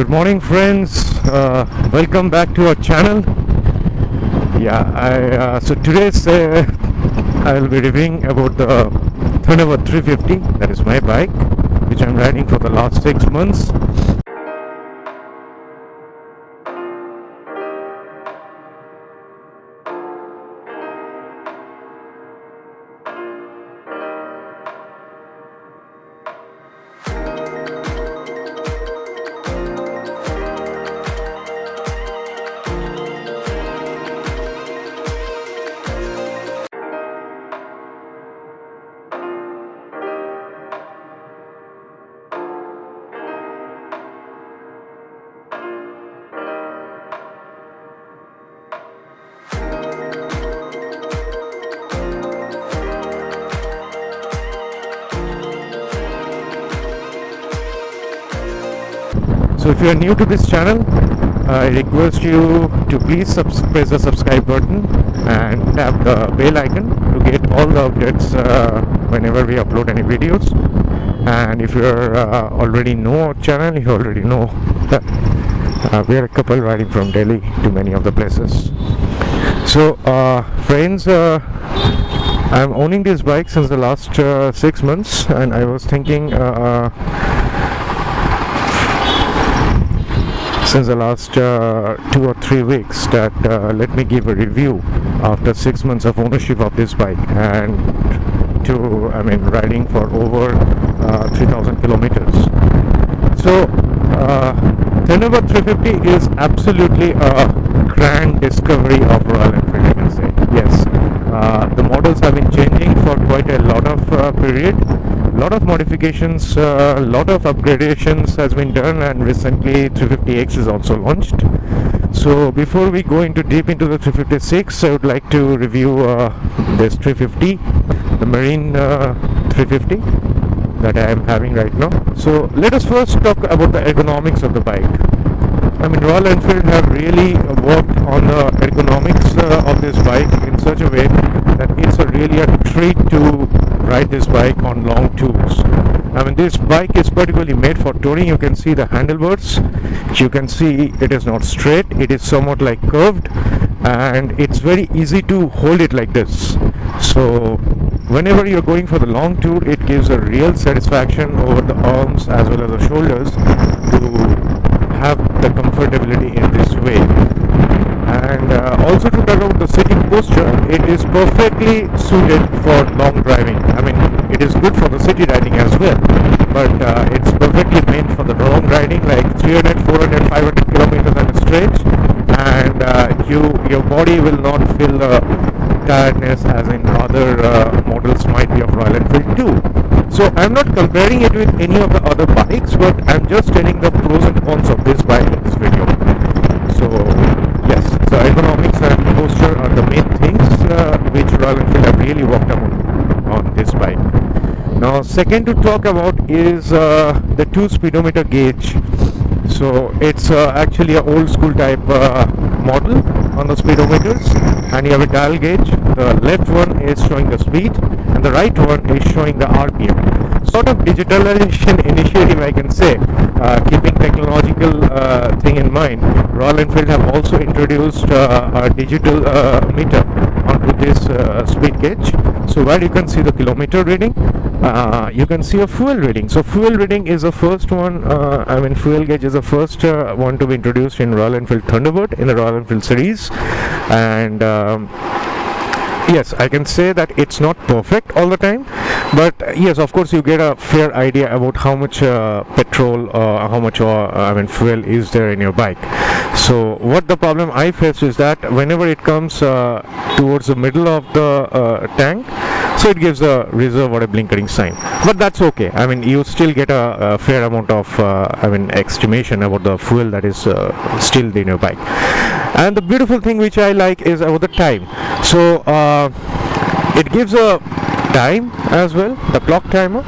Good morning, friends. Welcome back to our channel. So today's I will be reviewing about the Thunderbird 350. That is my bike, which I'm riding for the last 6 months. So if you are new to this channel, I request you to please press the subscribe button and tap the bell icon to get all the updates whenever we upload any videos. And if you already know our channel, you already know that we are a couple riding from Delhi to many of the places. So friends, I'm owning this bike since the last 6 months, and I was thinking since the last 2 or 3 weeks that let me give a review after 6 months of ownership of this bike, and riding for over 3,000 kilometers. So Thunderbird 350 is absolutely a grand discovery of Royal Enfield, I can say. Yes, the models have been changing for quite a lot of period. Lot of modifications, lot of upgradations has been done, and recently 350X is also launched. So before we go deep into the 356, I would like to review this 350, the Marine 350 that I am having right now. So let us first talk about the ergonomics of the bike. Royal Enfield have really worked on the ergonomics of this bike in such a way that it's really a treat to ride this bike on long tours. This bike is particularly made for touring. You can see the handlebars. You can see it is not straight. It is somewhat like curved, and it's very easy to hold it like this. So whenever you're going for the long tour, it gives a real satisfaction over the arms as well as the shoulders to have the comfortability in this way. And also to talk about the sitting posture, it is perfectly suited for long driving. It is good for the city riding as well, but it's perfectly meant for the long riding, like 300, 400, 500 kilometers at a stretch, and your body will not feel the tiredness as in other models might be of Royal Enfield too. So I'm not comparing it with any of the other bikes, but I'm just telling the pros and cons of this bike in this video. So yes, so ergonomics and posture are the main things which Royal Enfield have really worked on this bike. Now second to talk about is the 2 speedometer gauge. So it's actually an old school type model on the speedometers, and you have a dial gauge. The left one is showing the speed and the right one is showing the RPM. Sort of digitalization initiative, I can say, keeping technological thing in mind. Royal Enfield have also introduced a digital meter onto this speed gauge. So where you can see the kilometer reading, you can see a fuel reading. So fuel reading is the first one, fuel gauge is the first one to be introduced in Royal Enfield Thunderbird in the Royal Enfield series. And yes, I can say that it's not perfect all the time, but yes, of course you get a fair idea about how much petrol, how much fuel is there in your bike. So what the problem I face is that whenever it comes towards the middle of the tank, so it gives a reserve or a blinkering sign, but that's okay. You still get a fair amount of estimation about the fuel that is still in your bike. And the beautiful thing which I like is about the time. So it gives a time as well, the clock timer,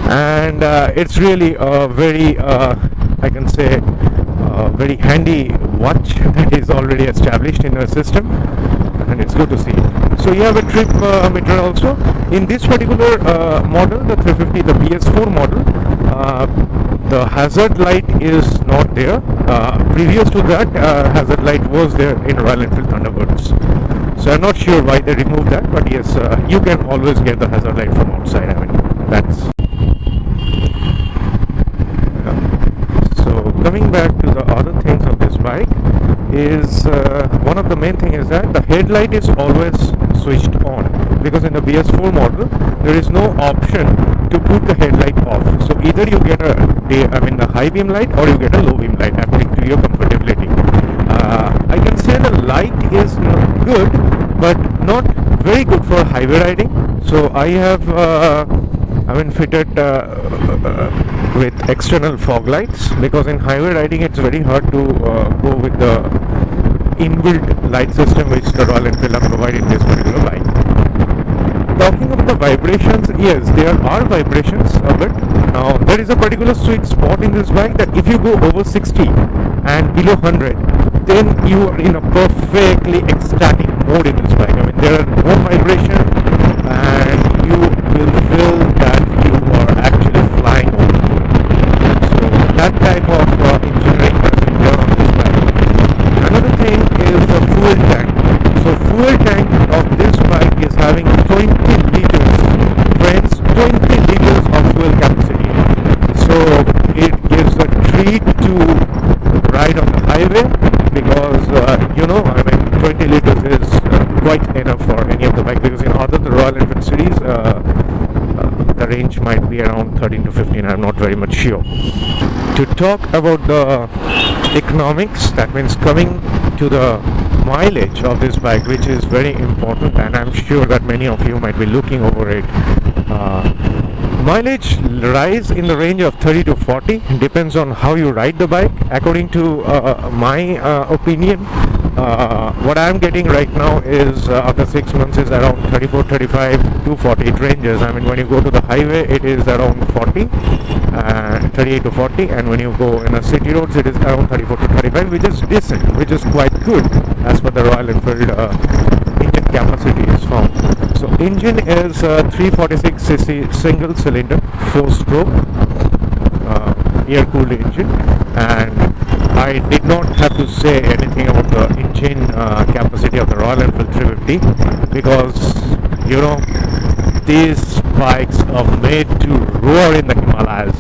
and it's really a very I can say very handy watch that is already established in your system, and it's good to see. So you have a trip meter also. In this particular model, the 350, the BS4 model, The hazard light is not there. Previous to that, hazard light was there in Royal Enfield Thunderbirds. So I'm not sure why they removed that, but yes, you can always get the hazard light from outside. I mean, that's... So coming back to the other things of this bike is, one of the main thing is that the headlight is always switched on, because in the BS4 model there is no option to put the headlight off. So either you get a high beam light, or you get a low beam light according to your comfortability. I can say the light is good, but not very good for highway riding. So I have fitted with external fog lights, because in highway riding it's very hard to go with the inbuilt light system which the Royal Enfield are providing this particular bike. Talking about the vibrations, yes, there are vibrations a bit. Now there is a particular sweet spot in this bike that if you go over 60 and below 100, then you are in a perfectly ecstatic mode in this bike. I mean, there are no vibration, and you will feel that you are actually flying over the road. So that type of engineering has been done on this bike. Another thing is the fuel tank. So fuel tank of this bike is having 20 liters, friends, 20 liters of fuel capacity. So it gives a treat to ride on the highway, because 20 liters is quite enough for any of the bike, because in other the Royal Enfield series the range might be around 13 to 15. I'm not very much sure. To talk about the economics, that means coming to the mileage of this bike, which is very important, and I'm sure that many of you might be looking over it. Mileage rise in the range of 30 to 40, depends on how you ride the bike. According to my opinion, what I'm getting right now is after 6 months is around 34, 35 to 40. It ranges. I mean, when you go to the highway it is around 40, 38 to 40, and when you go in a city roads it is around 34 to 35, which is decent, which is quite good as per the Royal Enfield engine capacity is found. So engine is 346cc single cylinder 4-stroke air-cooled engine, and I did not have to say anything about the engine capacity of the Royal Enfield 350, because these bikes are made to roar in the Himalayas,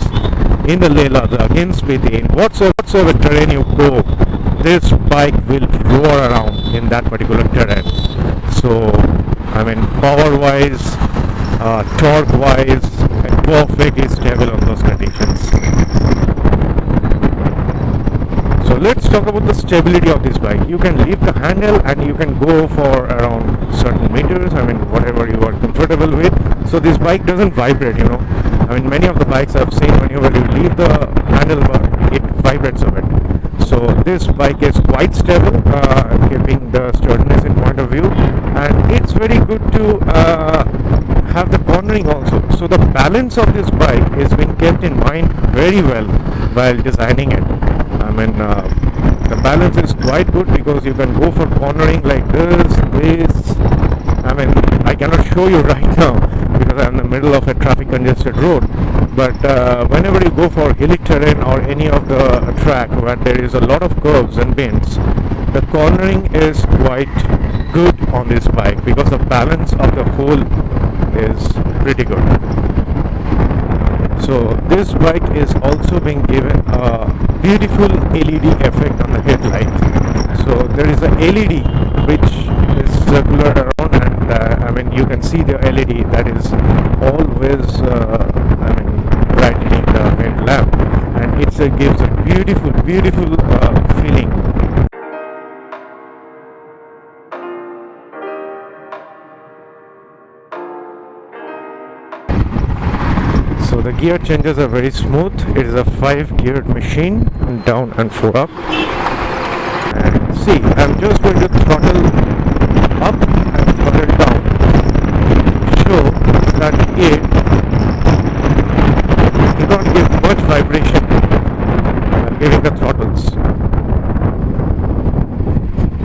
in the Leh Ladakh, in Spiti, in whatsoever terrain you go, this bike will roar around in that particular terrain. So I mean, power wise, torque wise, perfectly stable on those conditions. So let's talk about the stability of this bike. You can leave the handle and you can go for around certain meters, I mean whatever you are comfortable with. So this bike doesn't vibrate, I mean, many of the bikes I've seen, whenever you leave the handlebar, it vibrates a bit. So this bike is quite stable, keeping the sturdiness in point of view, and it's very good to have the cornering also. So the balance of this bike is being kept in mind very well while designing it. I mean, the balance is quite good, because you can go for cornering like this. I mean, I cannot show you right now because I'm in the middle of a traffic congested road, but whenever you go for hilly terrain or any of the track where there is a lot of curves and bends, the cornering is quite good on this bike, because the balance of the whole is pretty good. So this bike is also being given a beautiful LED effect on the headlight. So there is a LED which is circular around, and I mean, you can see the LED that is always brightening the headlamp, and it gives a beautiful feeling. So the gear changes are very smooth. It is a 5-geared machine, down and 4 up. And see, I'm just going to throttle up and throttle down to show that it did not give much vibration giving the throttles.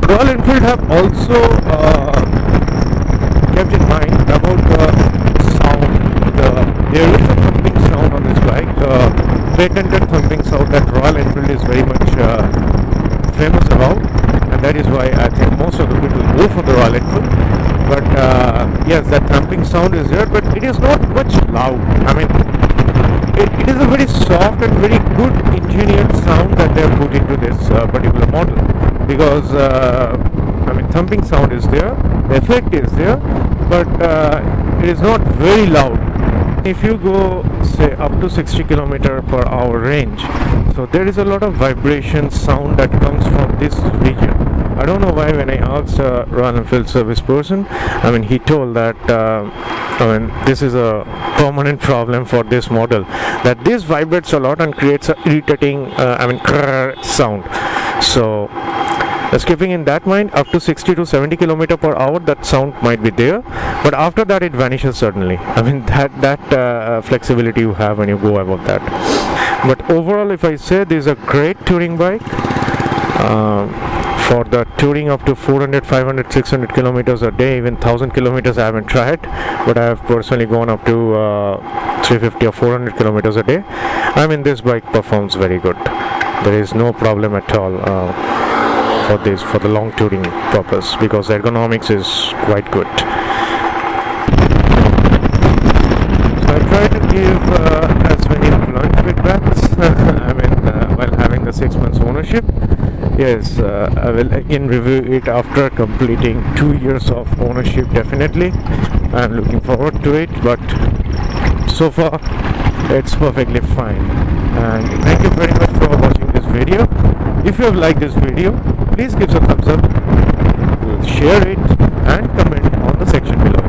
Royal Enfield have also kept in mind about the sound. There is a thumping sound on this bike. patented thumping sound that Royal Enfield is very much famous about, and that is why I think most of the people go for the Royal Enfield. But yes, that thumping sound is there, but it is not much loud. I mean, it is a very soft and very good engineered sound that they have put into this particular model, because I mean, thumping sound is there, the effect is there, but it is not very loud. If you go say up to 60 km/h range, so there is a lot of vibration sound that comes from this region. I don't know why when I asked a Royal Enfield service person, I mean, he told that I mean, this is a permanent problem for this model, that this vibrates a lot and creates a irritating I mean sound. So keeping in that mind, up to 60 to 70 km/h that sound might be there, but after that it vanishes suddenly. I mean, that flexibility you have when you go above that. But overall, if I say, this is a great touring bike. For the touring up to 400, 500, 600 kilometers a day, even 1000 kilometers I haven't tried, but I have personally gone up to 350 or 400 kilometers a day. I mean, this bike performs very good. There is no problem at all for the long touring purpose, because the ergonomics is quite good. So I try to give as many blunt feedbacks I mean, while having the 6 months ownership. Yes, I will again review it after completing 2 years of ownership. Definitely, I'm looking forward to it, but so far it's perfectly fine. And thank you very much for watching this video. If you have liked this video, please give us a thumbs up, share it, and comment on the section below.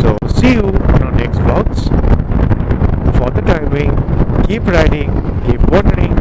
So see you on our next vlogs. For the time being, keep riding, keep watering,